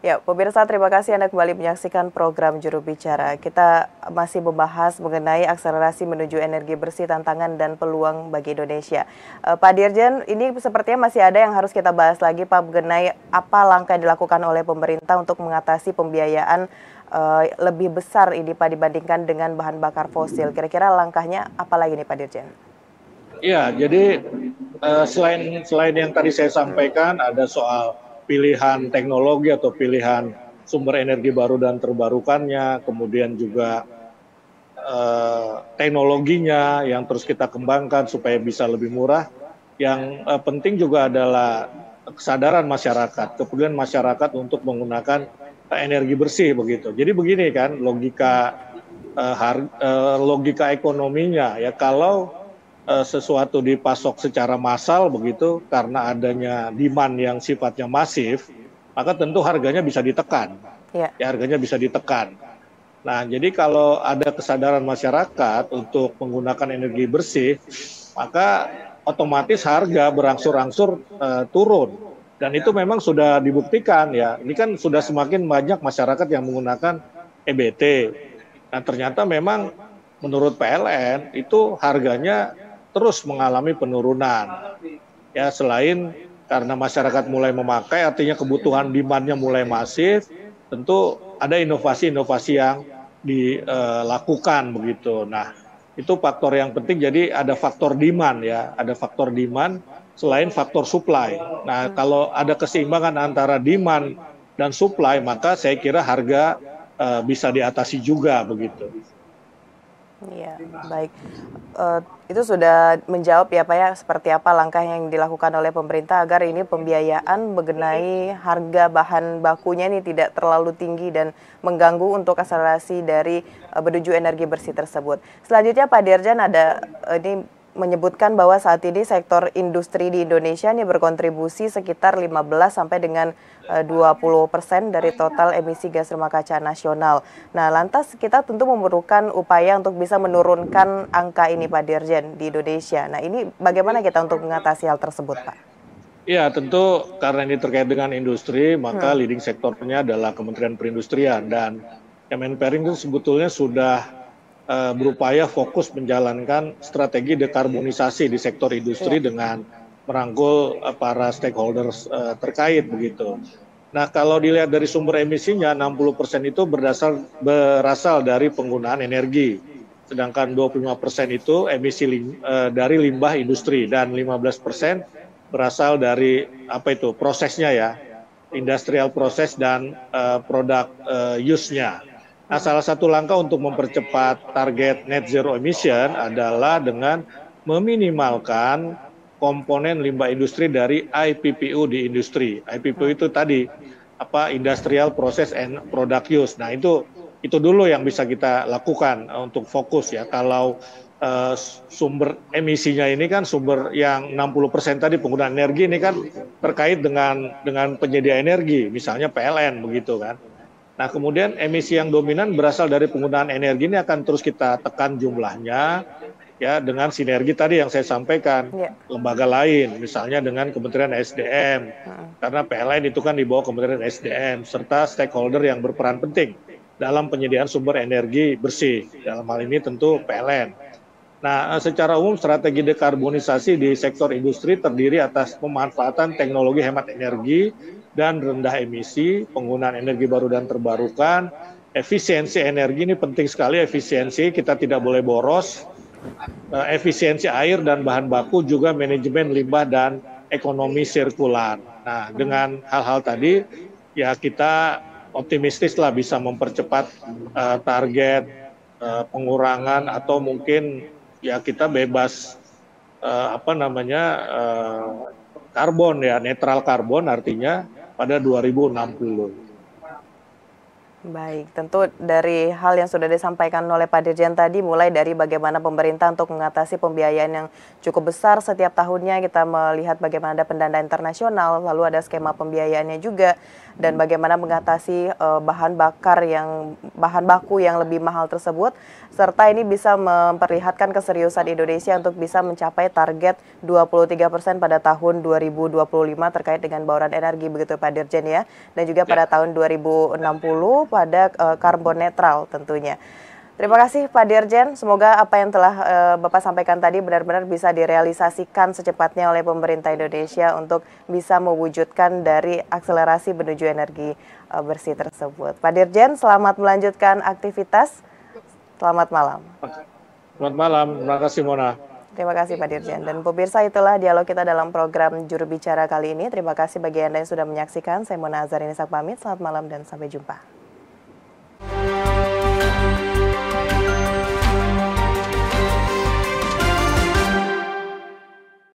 Ya, pemirsa, terima kasih Anda kembali menyaksikan program Juru Bicara. Kita masih membahas mengenai akselerasi menuju energi bersih, tantangan dan peluang bagi Indonesia. Pak Dirjen, ini sepertinya masih ada yang harus kita bahas lagi, Pak, mengenai apa langkah yang dilakukan oleh pemerintah untuk mengatasi pembiayaan lebih besar ini, Pak, dibandingkan dengan bahan bakar fosil. Kira-kira langkahnya apa lagi nih, Pak Dirjen? Iya, jadi selain yang tadi saya sampaikan, ada soal pilihan teknologi atau pilihan sumber energi baru dan terbarukannya, kemudian juga teknologinya yang terus kita kembangkan supaya bisa lebih murah. Yang penting juga adalah kesadaran masyarakat, kemudian masyarakat untuk menggunakan energi bersih begitu. Jadi begini kan logika ekonominya ya, kalau sesuatu dipasok secara massal begitu karena adanya demand yang sifatnya masif, maka tentu harganya bisa ditekan. Ya. Ya, harganya bisa ditekan. Nah, jadi kalau ada kesadaran masyarakat untuk menggunakan energi bersih, maka otomatis harga berangsur-angsur turun. Dan itu memang sudah dibuktikan ya. Ini kan sudah semakin banyak masyarakat yang menggunakan EBT. Nah, ternyata memang menurut PLN itu harganya terus mengalami penurunan. Ya, selain karena masyarakat mulai memakai, artinya kebutuhan demand-nya mulai masif, tentu ada inovasi-inovasi yang dilakukan begitu. Nah, itu faktor yang penting. Jadi ada faktor demand ya, ada faktor demand selain faktor supply. Nah, kalau ada keseimbangan antara demand dan supply, maka saya kira harga bisa diatasi juga begitu. Iya, baik. Itu sudah menjawab ya Pak ya, seperti apa langkah yang dilakukan oleh pemerintah agar ini pembiayaan mengenai harga bahan bakunya ini tidak terlalu tinggi dan mengganggu untuk akselerasi dari menuju energi bersih tersebut. Selanjutnya Pak Dirjen ada ini menyebutkan bahwa saat ini sektor industri di Indonesia ini berkontribusi sekitar 15 sampai dengan 20% dari total emisi gas rumah kaca nasional. Nah, lantas kita tentu memerlukan upaya untuk bisa menurunkan angka ini Pak Dirjen di Indonesia. Nah, ini bagaimana kita untuk mengatasi hal tersebut, Pak? Ya, tentu karena ini terkait dengan industri, maka Hmm. leading sektornya adalah Kementerian Perindustrian, dan Kemenperin itu sebetulnya sudah berupaya fokus menjalankan strategi dekarbonisasi di sektor industri Iya. dengan merangkul para stakeholders terkait begitu. Nah, kalau dilihat dari sumber emisinya, 60% itu berasal dari penggunaan energi, sedangkan 25% itu emisi dari limbah industri, dan 15% berasal dari apa itu prosesnya ya, industrial proses dan produk use-nya. Nah, salah satu langkah untuk mempercepat target net zero emission adalah dengan meminimalkan komponen limbah industri dari IPPU di industri. IPPU Hmm. itu tadi apa, industrial process and product use. Nah, itu dulu yang bisa kita lakukan untuk fokus ya. Kalau sumber emisinya ini kan sumber yang 60% tadi penggunaan energi, ini kan terkait dengan penyedia energi, misalnya PLN begitu kan. Nah, kemudian emisi yang dominan berasal dari penggunaan energi, ini akan terus kita tekan jumlahnya ya dengan sinergi tadi yang saya sampaikan, Ya. lembaga lain, misalnya dengan Kementerian SDM, Hmm. karena PLN itu kan di bawah Kementerian SDM, serta stakeholder yang berperan penting dalam penyediaan sumber energi bersih. Dalam hal ini tentu PLN. Nah, secara umum strategi dekarbonisasi di sektor industri terdiri atas pemanfaatan teknologi hemat energi dan rendah emisi, penggunaan energi baru dan terbarukan, efisiensi energi ini penting sekali, efisiensi kita tidak boleh boros, efisiensi air dan bahan baku, juga manajemen limbah dan ekonomi sirkular. Nah, dengan hal-hal tadi ya kita optimistis lah bisa mempercepat target pengurangan, atau mungkin ya kita bebas karbon ya, netral karbon artinya pada 2060. Baik, tentu dari hal yang sudah disampaikan oleh Pak Dirjen tadi, mulai dari bagaimana pemerintah untuk mengatasi pembiayaan yang cukup besar setiap tahunnya, kita melihat bagaimana ada pendanaan internasional, lalu ada skema pembiayaannya juga, dan bagaimana mengatasi bahan baku yang lebih mahal tersebut, serta ini bisa memperlihatkan keseriusan Indonesia untuk bisa mencapai target 23% pada tahun 2025 terkait dengan bauran energi, begitu Pak Dirjen ya, dan juga pada tahun 2060 pada karbon netral tentunya. Terima kasih Pak Dirjen, semoga apa yang telah Bapak sampaikan tadi benar-benar bisa direalisasikan secepatnya oleh pemerintah Indonesia untuk bisa mewujudkan dari akselerasi menuju energi bersih tersebut. Pak Dirjen, selamat melanjutkan aktivitas. Selamat malam. Selamat malam, terima kasih Mona. Terima kasih Pak Dirjen. Dan pemirsa, itulah dialog kita dalam program Juru Bicara kali ini. Terima kasih bagi Anda yang sudah menyaksikan. Saya Mona Azarini pamit. Selamat malam dan sampai jumpa.